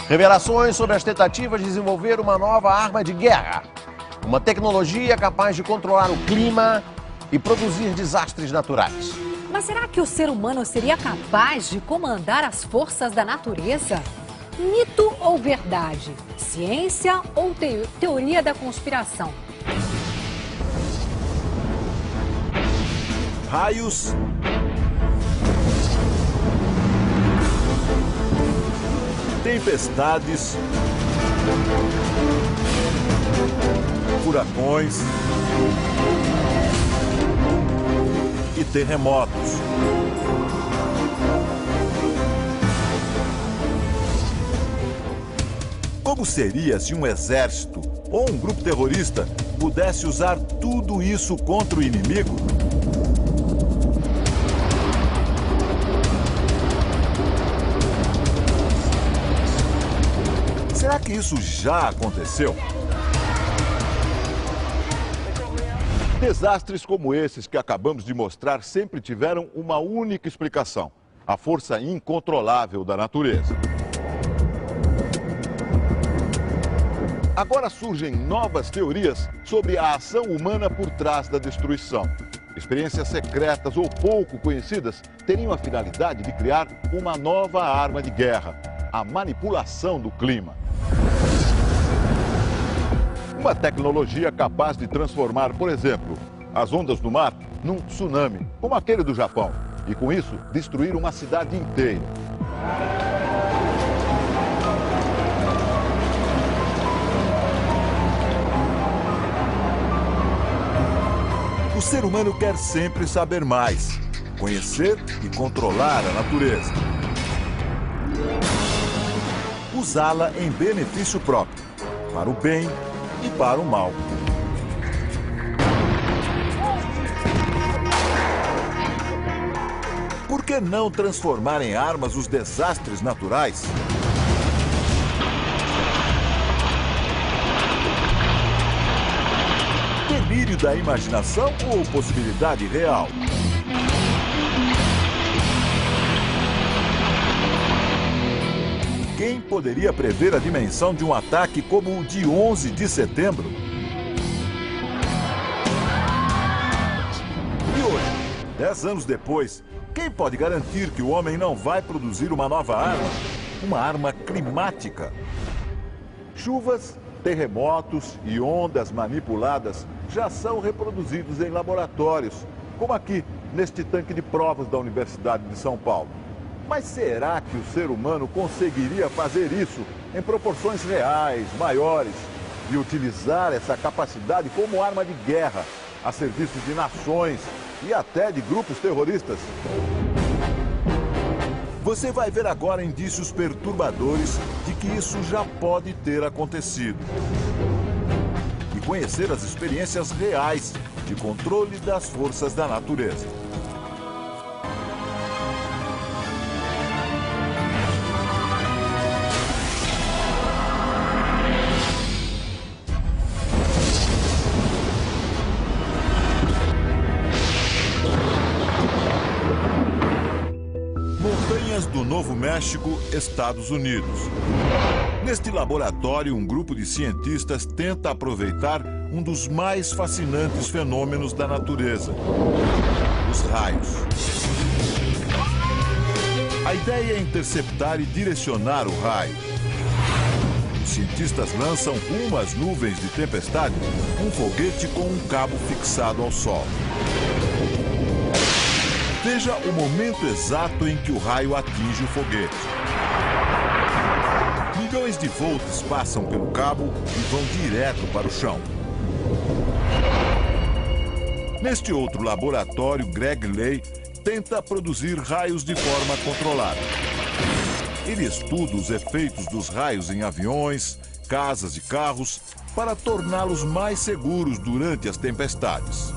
Revelações sobre as tentativas de desenvolver uma nova arma de guerra. Uma tecnologia capaz de controlar o clima e produzir desastres naturais. Mas será que o ser humano seria capaz de comandar as forças da natureza? Mito ou verdade? Ciência ou teoria da conspiração? Raios, tempestades, furacões e terremotos. Como seria se um exército ou um grupo terrorista pudesse usar tudo isso contra o inimigo? Será que isso já aconteceu? Desastres como esses que acabamos de mostrar sempre tiveram uma única explicação: a força incontrolável da natureza. Agora surgem novas teorias sobre a ação humana por trás da destruição. Experiências secretas ou pouco conhecidas teriam a finalidade de criar uma nova arma de guerra: a manipulação do clima. Uma tecnologia capaz de transformar, por exemplo, as ondas do mar num tsunami, como aquele do Japão, e com isso destruir uma cidade inteira. O ser humano quer sempre saber mais, conhecer e controlar a natureza. Usá-la em benefício próprio, para o bem e para o mal. Por que não transformar em armas os desastres naturais? Delírio da imaginação ou possibilidade real? Quem poderia prever a dimensão de um ataque como o de 11 de setembro? E hoje, 10 anos depois, quem pode garantir que o homem não vai produzir uma nova arma? Uma arma climática? Chuvas, terremotos e ondas manipuladas já são reproduzidos em laboratórios, como aqui, neste tanque de provas da Universidade de São Paulo. Mas será que o ser humano conseguiria fazer isso em proporções reais, maiores, e utilizar essa capacidade como arma de guerra a serviço de nações e até de grupos terroristas? Você vai ver agora indícios perturbadores de que isso já pode ter acontecido. E conhecer as experiências reais de controle das forças da natureza. Do Novo México, Estados Unidos. Neste laboratório, um grupo de cientistas tenta aproveitar um dos mais fascinantes fenômenos da natureza: os raios. A ideia é interceptar e direcionar o raio. Os cientistas lançam rumo às nuvens de tempestade um foguete com um cabo fixado ao Sol. Veja o momento exato em que o raio atinge o foguete. Milhões de volts passam pelo cabo e vão direto para o chão. Neste outro laboratório, Greg Ley tenta produzir raios de forma controlada. Ele estuda os efeitos dos raios em aviões, casas e carros para torná-los mais seguros durante as tempestades.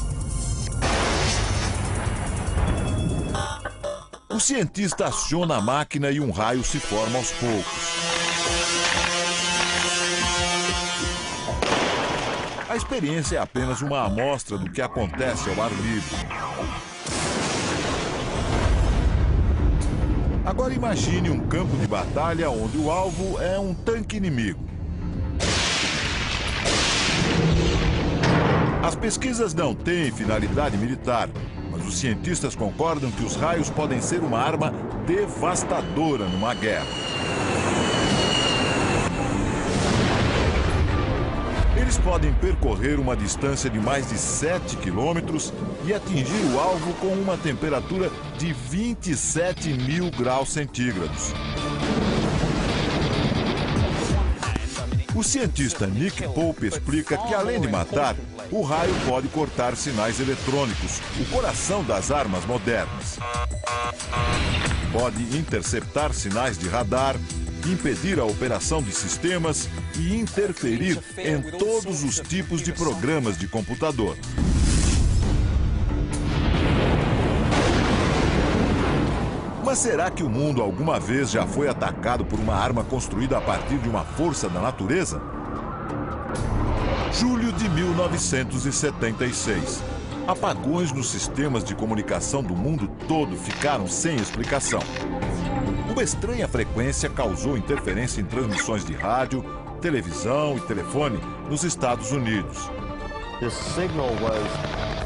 O cientista aciona a máquina e um raio se forma aos poucos. A experiência é apenas uma amostra do que acontece ao ar livre. Agora imagine um campo de batalha onde o alvo é um tanque inimigo. As pesquisas não têm finalidade militar, mas os cientistas concordam que os raios podem ser uma arma devastadora numa guerra. Eles podem percorrer uma distância de mais de 7 quilômetros e atingir o alvo com uma temperatura de 27.000 graus centígrados. O cientista Nick Pope explica que, além de matar, o raio pode cortar sinais eletrônicos, o coração das armas modernas. Pode interceptar sinais de radar, impedir a operação de sistemas e interferir em todos os tipos de programas de computador. Mas será que o mundo alguma vez já foi atacado por uma arma construída a partir de uma força da natureza? Julho de 1976. Apagões nos sistemas de comunicação do mundo todo ficaram sem explicação. Uma estranha frequência causou interferência em transmissões de rádio, televisão e telefone nos Estados Unidos.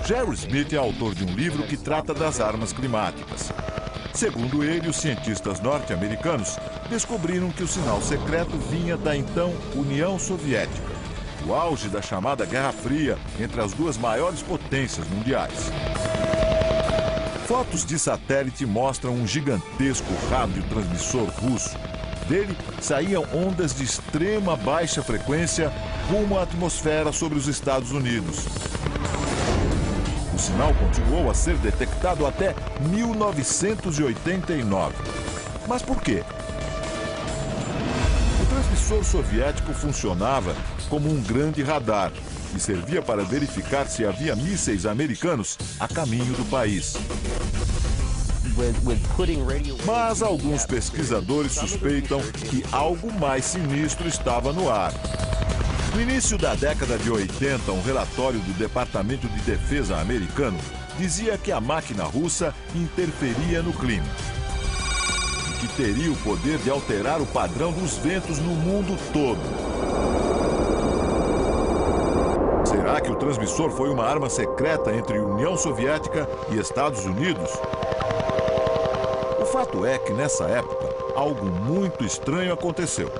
Jerry Smith é autor de um livro que trata das armas climáticas. Segundo ele, os cientistas norte-americanos descobriram que o sinal secreto vinha da então União Soviética, o auge da chamada Guerra Fria entre as duas maiores potências mundiais. Fotos de satélite mostram um gigantesco radiotransmissor russo. Dele saíam ondas de extrema baixa frequência rumo à atmosfera sobre os Estados Unidos. O sinal continuou a ser detectado até 1989. Mas por quê? O transmissor soviético funcionava como um grande radar e servia para verificar se havia mísseis americanos a caminho do país. Mas alguns pesquisadores suspeitam que algo mais sinistro estava no ar. No início da década de 80, um relatório do Departamento de Defesa americano dizia que a máquina russa interferia no clima e que teria o poder de alterar o padrão dos ventos no mundo todo. Será que o transmissor foi uma arma secreta entre União Soviética e Estados Unidos? O fato é que, nessa época, algo muito estranho aconteceu.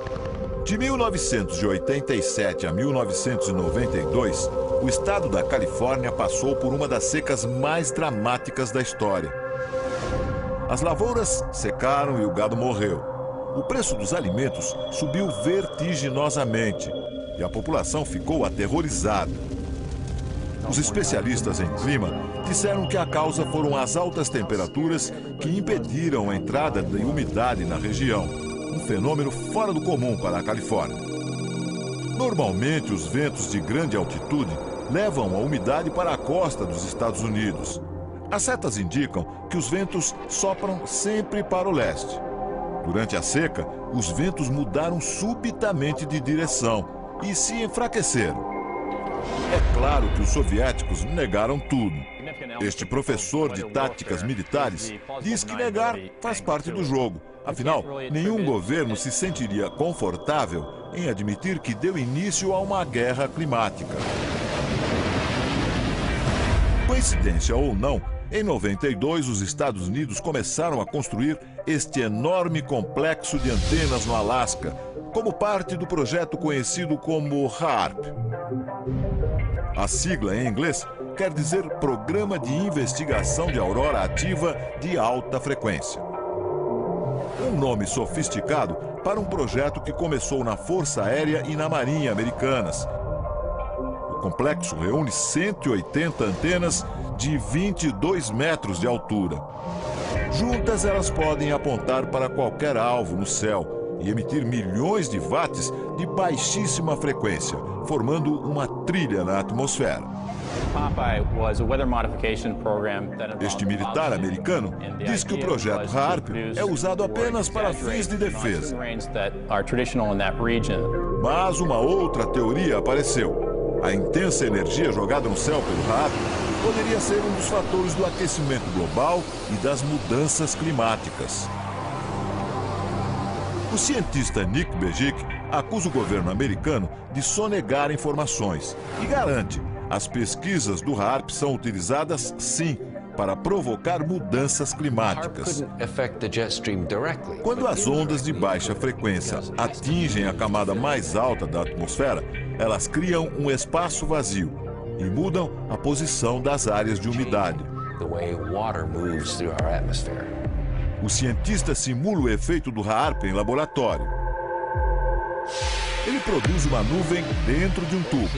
De 1987 a 1992, o estado da Califórnia passou por uma das secas mais dramáticas da história. As lavouras secaram e o gado morreu. O preço dos alimentos subiu vertiginosamente e a população ficou aterrorizada. Os especialistas em clima disseram que a causa foram as altas temperaturas que impediram a entrada de umidade na região. Um fenômeno fora do comum para a Califórnia. Normalmente, os ventos de grande altitude levam a umidade para a costa dos Estados Unidos. As setas indicam que os ventos sopram sempre para o leste. Durante a seca, os ventos mudaram subitamente de direção e se enfraqueceram. É claro que os soviéticos negaram tudo. Este professor de táticas militares diz que negar faz parte do jogo. Afinal, nenhum governo se sentiria confortável em admitir que deu início a uma guerra climática. Coincidência ou não, em 92 os Estados Unidos começaram a construir este enorme complexo de antenas no Alasca, como parte do projeto conhecido como HAARP. A sigla em inglês quer dizer Programa de Investigação de Aurora Ativa de Alta Frequência. Um nome sofisticado para um projeto que começou na Força Aérea e na Marinha americanas. O complexo reúne 180 antenas de 22 metros de altura. Juntas, elas podem apontar para qualquer alvo no céu e emitir milhões de watts de baixíssima frequência, formando uma trilha na atmosfera. Este militar americano diz que o projeto HAARP é usado apenas para fins de defesa. Mas uma outra teoria apareceu. A intensa energia jogada no céu pelo HAARP poderia ser um dos fatores do aquecimento global e das mudanças climáticas. O cientista Nick Begic acusa o governo americano de sonegar informações e garante: as pesquisas do HAARP são utilizadas, sim, para provocar mudanças climáticas. Quando as ondas de baixa frequência atingem a camada mais alta da atmosfera, elas criam um espaço vazio e mudam a posição das áreas de umidade. O cientista simula o efeito do HAARP em laboratório. Ele produz uma nuvem dentro de um tubo.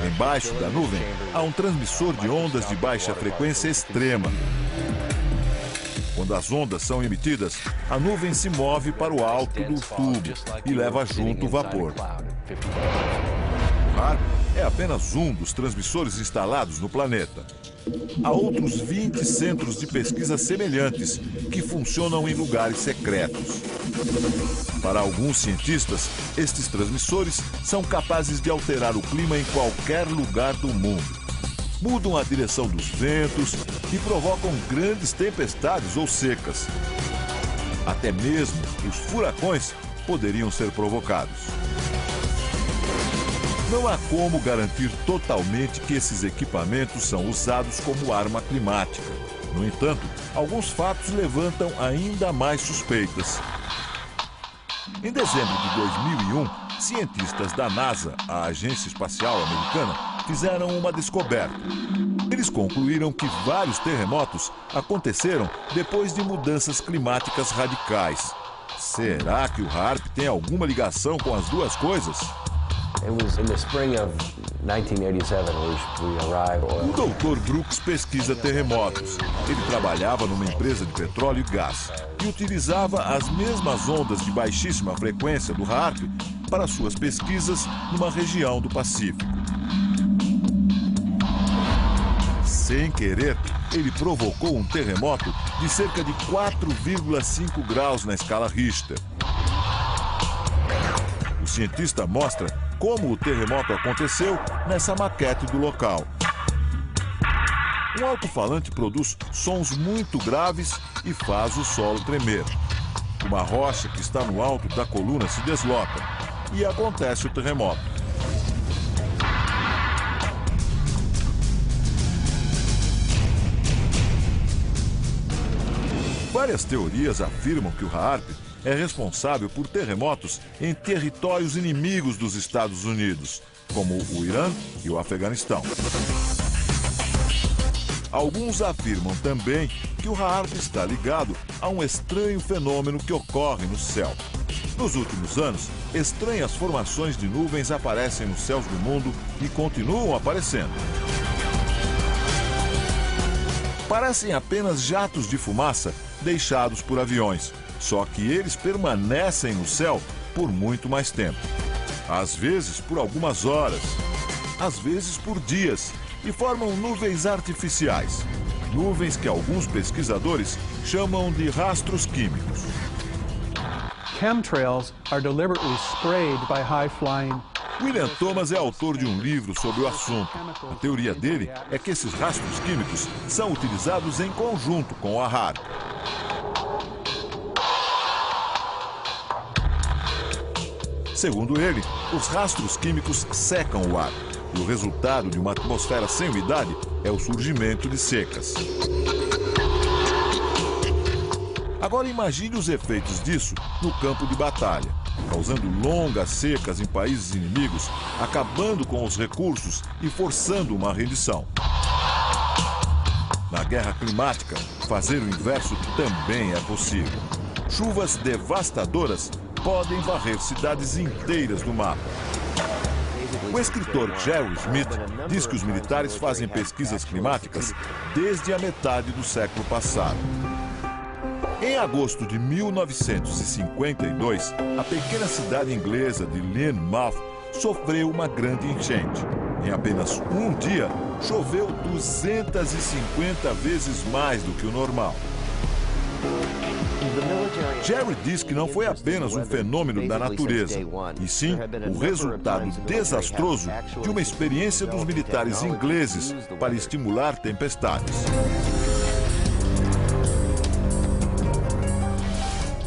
Embaixo da nuvem há um transmissor de ondas de baixa frequência extrema. Quando as ondas são emitidas, a nuvem se move para o alto do tubo e leva junto o vapor. O HAARP é apenas um dos transmissores instalados no planeta. Há outros 20 centros de pesquisa semelhantes que funcionam em lugares secretos. Para alguns cientistas, estes transmissores são capazes de alterar o clima em qualquer lugar do mundo. Mudam a direção dos ventos e provocam grandes tempestades ou secas. Até mesmo os furacões poderiam ser provocados. Não há como garantir totalmente que esses equipamentos são usados como arma climática. No entanto, alguns fatos levantam ainda mais suspeitas. Em dezembro de 2001, cientistas da NASA, a Agência Espacial Americana, fizeram uma descoberta. Eles concluíram que vários terremotos aconteceram depois de mudanças climáticas radicais. Será que o HAARP tem alguma ligação com as duas coisas? O Dr. Brooks pesquisa terremotos. Ele trabalhava numa empresa de petróleo e gás e utilizava as mesmas ondas de baixíssima frequência do HAARP para suas pesquisas numa região do Pacífico. Sem querer, ele provocou um terremoto de cerca de 4,5 graus na escala Richter. O cientista mostra como o terremoto aconteceu nessa maquete do local. Um alto-falante produz sons muito graves e faz o solo tremer. Uma rocha que está no alto da coluna se desloca e acontece o terremoto. Várias teorias afirmam que o HAARP é responsável por terremotos em territórios inimigos dos Estados Unidos, como o Irã e o Afeganistão. Alguns afirmam também que o HAARP está ligado a um estranho fenômeno que ocorre no céu. Nos últimos anos, estranhas formações de nuvens aparecem nos céus do mundo e continuam aparecendo. Parecem apenas jatos de fumaça deixados por aviões. Só que eles permanecem no céu por muito mais tempo. Às vezes por algumas horas, às vezes por dias, e formam nuvens artificiais. Nuvens que alguns pesquisadores chamam de rastros químicos. Chemtrails are deliberately sprayed by high-flying. William Thomas é autor de um livro sobre o assunto. A teoria dele é que esses rastros químicos são utilizados em conjunto com a HAARP. Segundo ele, os rastros químicos secam o ar. E o resultado de uma atmosfera sem umidade é o surgimento de secas. Agora imagine os efeitos disso no campo de batalha, causando longas secas em países inimigos, acabando com os recursos e forçando uma rendição. Na guerra climática, fazer o inverso também é possível. Chuvas devastadoras podem varrer cidades inteiras do mapa. O escritor Jerry Smith diz que os militares fazem pesquisas climáticas desde a metade do século passado. Em agosto de 1952, a pequena cidade inglesa de Lynmouth sofreu uma grande enchente. Em apenas um dia, choveu 250 vezes mais do que o normal. Jerry diz que não foi apenas um fenômeno da natureza, e sim o resultado desastroso de uma experiência dos militares ingleses para estimular tempestades.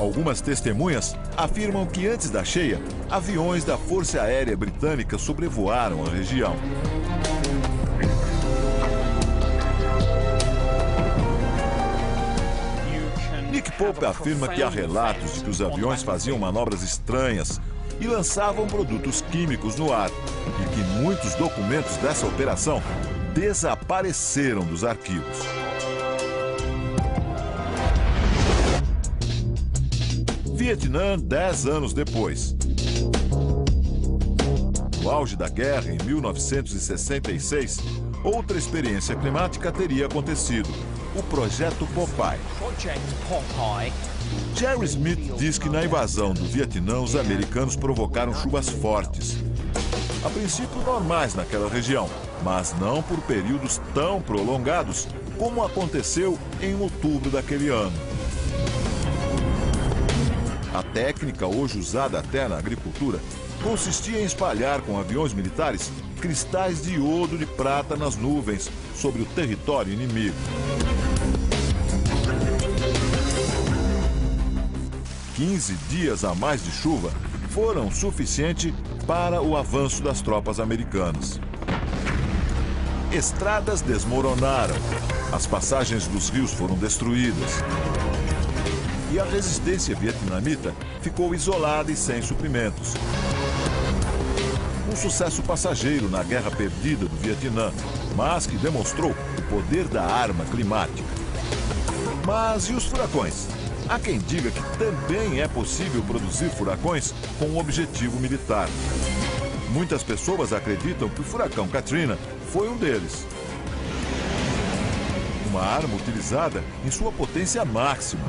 Algumas testemunhas afirmam que antes da cheia, aviões da Força Aérea Britânica sobrevoaram a região. Nick Pope afirma que há relatos de que os aviões faziam manobras estranhas e lançavam produtos químicos no ar, e que muitos documentos dessa operação desapareceram dos arquivos. Vietnã, 10 anos depois. No auge da guerra, em 1966, outra experiência climática teria acontecido: o Projeto Popeye. Jerry Smith diz que na invasão do Vietnã, os americanos provocaram chuvas fortes. A princípio normais naquela região, mas não por períodos tão prolongados como aconteceu em outubro daquele ano. A técnica, hoje usada até na agricultura, consistia em espalhar com aviões militares cristais de iodo de prata nas nuvens sobre o território inimigo. 15 dias a mais de chuva foram suficientes para o avanço das tropas americanas. Estradas desmoronaram, as passagens dos rios foram destruídas. E a resistência vietnamita ficou isolada e sem suprimentos. Um sucesso passageiro na guerra perdida do Vietnã, mas que demonstrou o poder da arma climática. Mas e os furacões? Há quem diga que também é possível produzir furacões com um objetivo militar. Muitas pessoas acreditam que o furacão Katrina foi um deles. Uma arma utilizada em sua potência máxima.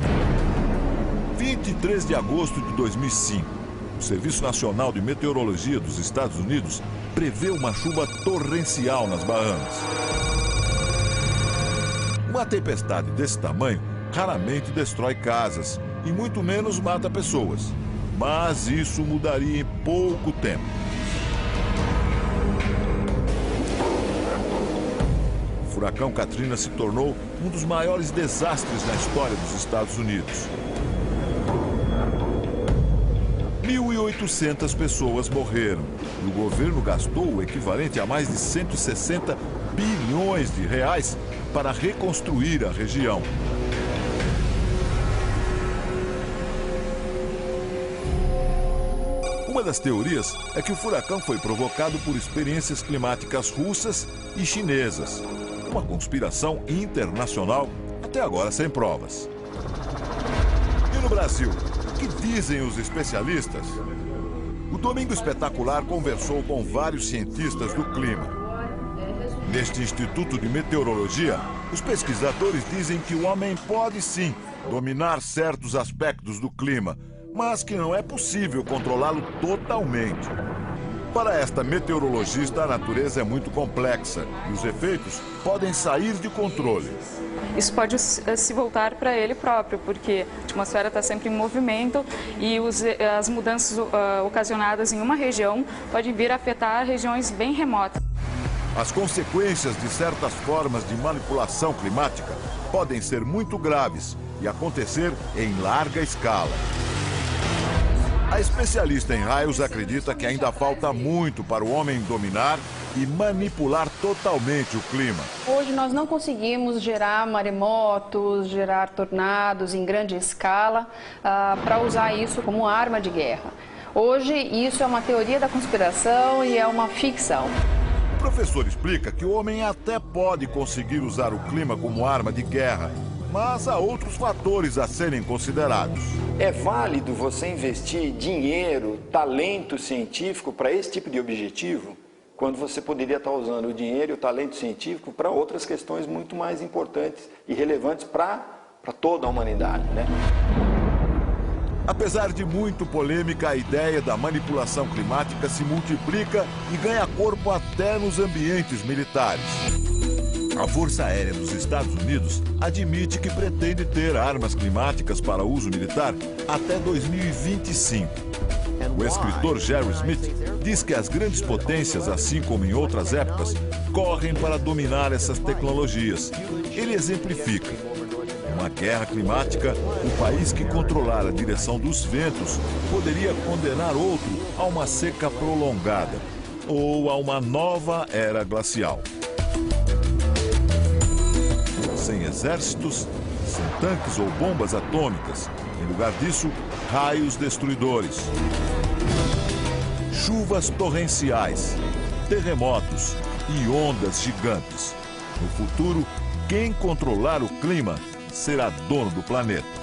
23 de agosto de 2005, o Serviço Nacional de Meteorologia dos Estados Unidos prevê uma chuva torrencial nas Bahamas. Uma tempestade desse tamanho raramente destrói casas e muito menos mata pessoas. Mas isso mudaria em pouco tempo. O furacão Katrina se tornou um dos maiores desastres na história dos Estados Unidos. 1.800 pessoas morreram e o governo gastou o equivalente a mais de 160 bilhões de reais para reconstruir a região. Uma das teorias é que o furacão foi provocado por experiências climáticas russas e chinesas. Uma conspiração internacional, até agora sem provas. E no Brasil? O que dizem os especialistas? O Domingo Espetacular conversou com vários cientistas do clima. Neste Instituto de Meteorologia, os pesquisadores dizem que o homem pode sim dominar certos aspectos do clima, mas que não é possível controlá-lo totalmente. Para esta meteorologista, a natureza é muito complexa e os efeitos podem sair de controle. Isso pode se voltar para ele próprio, porque a atmosfera está sempre em movimento e as mudanças ocasionadas em uma região podem vir a afetar regiões bem remotas. As consequências de certas formas de manipulação climática podem ser muito graves e acontecer em larga escala. A especialista em raios acredita que ainda falta muito para o homem dominar e manipular totalmente o clima. Hoje nós não conseguimos gerar maremotos, gerar tornados em grande escala para usar isso como arma de guerra. Hoje isso é uma teoria da conspiração e é uma ficção. O professor explica que o homem até pode conseguir usar o clima como arma de guerra, mas há outros fatores a serem considerados. É válido você investir dinheiro, talento científico para esse tipo de objetivo, quando você poderia estar usando o dinheiro e o talento científico para outras questões muito mais importantes e relevantes para toda a humanidade, né? Apesar de muito polêmica, a ideia da manipulação climática se multiplica e ganha corpo até nos ambientes militares. A Força Aérea dos Estados Unidos admite que pretende ter armas climáticas para uso militar até 2025. O escritor Jerry Smith diz que as grandes potências, assim como em outras épocas, correm para dominar essas tecnologias. Ele exemplifica. Numa guerra climática, o país que controlar a direção dos ventos poderia condenar outro a uma seca prolongada ou a uma nova era glacial. Sem exércitos, sem tanques ou bombas atômicas. Em lugar disso, raios destruidores. Chuvas torrenciais, terremotos e ondas gigantes. No futuro, quem controlar o clima será dono do planeta.